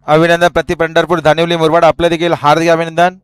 अभिनंदन. प्रति पंढरपूर धानिवली मुरबाड आपलं देखील हार्दिक अभिनंदन.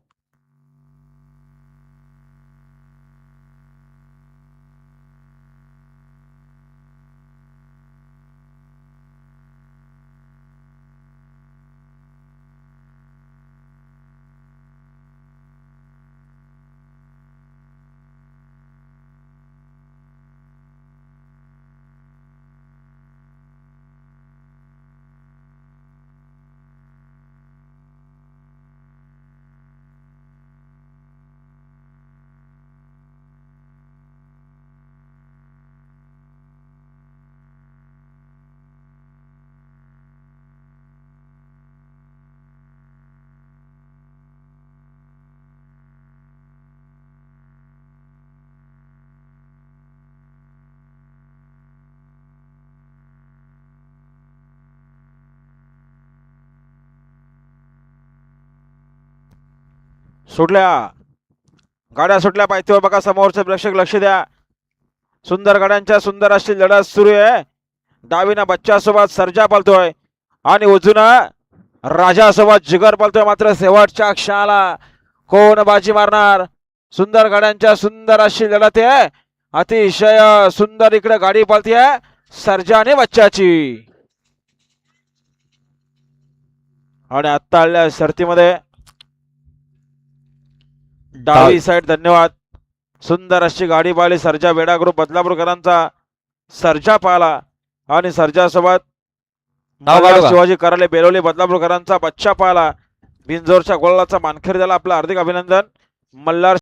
सुटल्या गाड्या सुटल्या पायथ्यावर बघा. समोरचे प्रेक्षक लक्ष द्या. सुंदर गाड्यांच्या सुंदर अशी लढत सुरू आहे. डावीना बच्चा सोबत सर्जा पळतोय आणि उजूना राजा सोबत जिगर पळतोय. मात्र शेवटच्या क्षणाला कोण बाजी मारणार. सुंदर गाड्यांच्या सुंदर अशी लढत आहे. अतिशय सुंदर इकडे गाडी पळतीये सर्जा आणि बच्चाची. आणि आता आलेल्या शर्तीमध्ये डावी साइड धन्यवाद. सुंदर अशी गाडी पाहिली. सर्जा बेडा ग्रुप बदलापूरकरांचा सर्जा पाहिला आणि सर्जा सोबत शिवाजी कराले बेलोली बदलापूरकरांचा बच्चा पाहिला. बिनजोरच्या गोलाचा मानकरी झाला. आपलं हार्दिक अभिनंदन. मल्हार